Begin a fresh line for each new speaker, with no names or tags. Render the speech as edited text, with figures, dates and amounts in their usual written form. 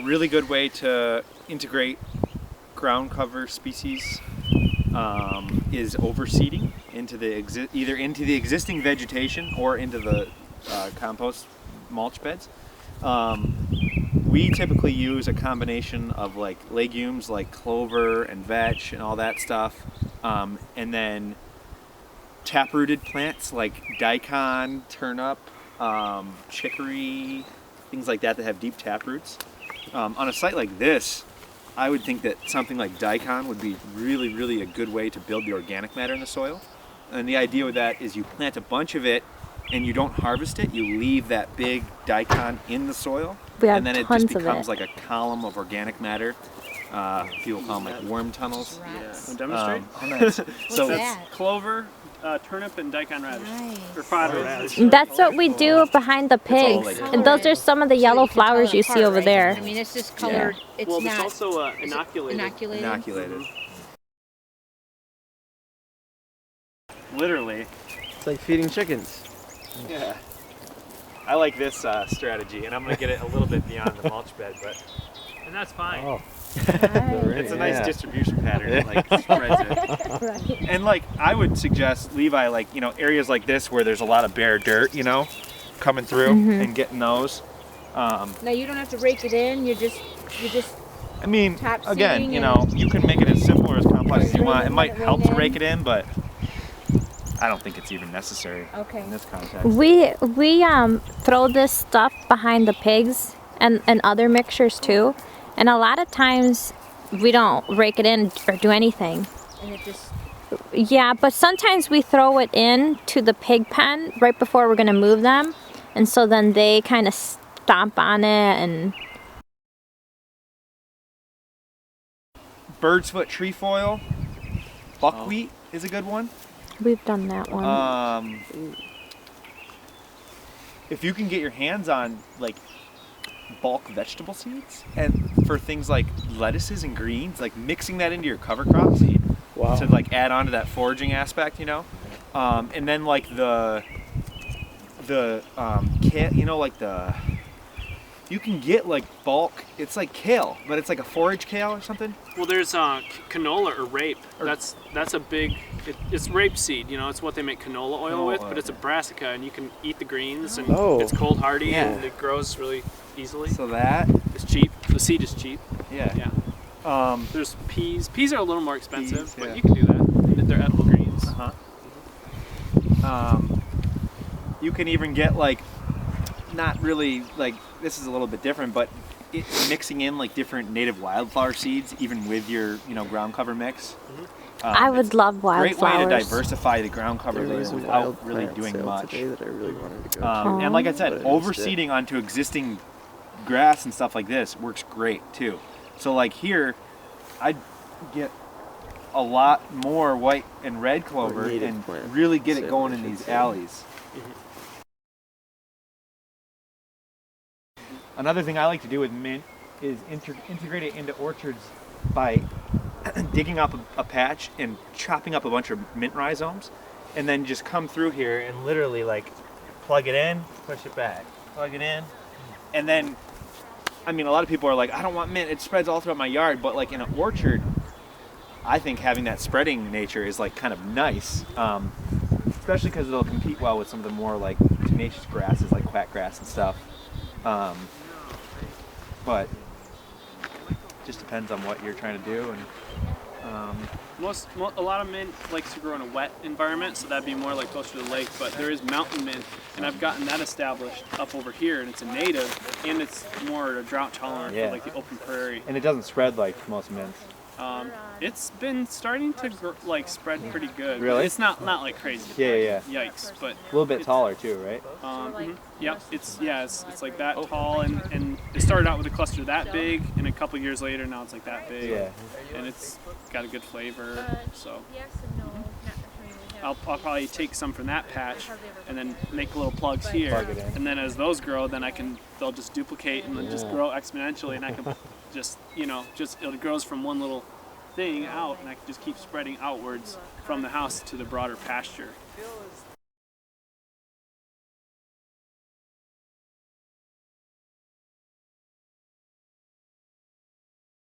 really good way to integrate ground cover species is overseeding into the either into the existing vegetation or into the compost mulch beds. We typically use a combination of like legumes like clover and vetch and all that stuff, and then tap-rooted plants like daikon, turnip, chicory, things like that have deep tap roots. On a site like this, I would think that something like daikon would be really a good way to build the organic matter in the soil. And the idea with that is you plant a bunch of it and you don't harvest it, you leave that big daikon in the soil, and then it just becomes like a column of organic matter. People call them like worm tunnels.
Yeah. Demonstrate?
So
that's clover, turnip, and daikon radish.
Nice.
Or fodder radish.
That's what we do behind the pigs. And those are some of the yellow flowers you see over there.
I mean, it's just colored.
Yeah.
It's
well,
not.
it's also inoculated.
Inoculated. Literally.
It's like feeding chickens.
Yeah. I like this strategy, and I'm going to get it a little bit beyond the mulch bed, but
And that's fine.
Oh.
it's a nice distribution pattern. It like spreads it.
Right.
And like I would suggest, Levi, like areas like this where there's a lot of bare dirt, coming through and getting those.
No, you don't have to rake it in. You just.
I mean,
Top
again,
seeding
you can make it as simple or as complex as you want. It might
Let it
help to
rain
rake it in, but I don't think it's even necessary in this context.
We throw this stuff behind the pigs and other mixtures too. And a lot of times we don't rake it in or do anything.
And it just.
Yeah, but sometimes we throw it in to the pig pen right before we're going to move them. And so then they kind of stomp on it and...
Bird's foot trefoil, buckwheat is a good one.
We've done that one.
If you can get your hands on like bulk vegetable seeds, and for things like lettuces and greens, like mixing that into your cover crop seed to like add on to that foraging aspect, and then like the kale, like you can get like bulk. It's like kale, but it's like a forage kale or something.
Well, there's canola or rape. That's a big. It's rapeseed. It's what they make canola oil with. But it's a brassica, and you can eat the greens, and it's cold hardy, and it grows really easily.
So that
it's cheap. The seed is cheap.
Yeah.
Yeah. There's peas. Peas are a little more expensive, but
yeah.
you can do that. They're edible greens.
You can even get like, not really like, this is a little bit different, but mixing in like different native wildflower seeds, even with your ground cover mix.
I would love wildflowers.
Great way to diversify the ground cover layer without really doing much.
That I really wanted to go
and like I said, overseeding onto existing grass and stuff like this works great too. So like here, I'd get a lot more white and red clover and really get it going in these alleys. Another thing I like to do with mint is integrate it into orchards by digging up a patch and chopping up a bunch of mint rhizomes, and then just come through here and literally like plug it in, push it back, plug it in, and then, I mean, a lot of people are like, I don't want mint, it spreads all throughout my yard, but like in an orchard, I think having that spreading nature is like kind of nice, especially because it'll compete well with some of the more like tenacious grasses like quackgrass and stuff. But just depends on what you're trying to do. And
a lot of mint likes to grow in a wet environment, so that'd be more like closer to the lake. But there is mountain mint, and I've gotten that established up over here, and it's a native, and it's more drought tolerant for like the open prairie.
And it doesn't spread like most mints.
It's been starting to spread pretty good.
Really?
It's not like crazy.
Yeah.
Yikes! But
a little bit taller too, right?
Yep. It's like that tall, and it started out with a cluster that big, and a couple years later now it's like that big.
Yeah.
And it's got a good flavor. So I'll probably take some from that patch and then make little plugs here.
Plug it in.
And then as those grow, then they'll just duplicate and then just grow exponentially, and I can just it grows from one little thing out, and I can just keep spreading outwards from the house to the broader pasture.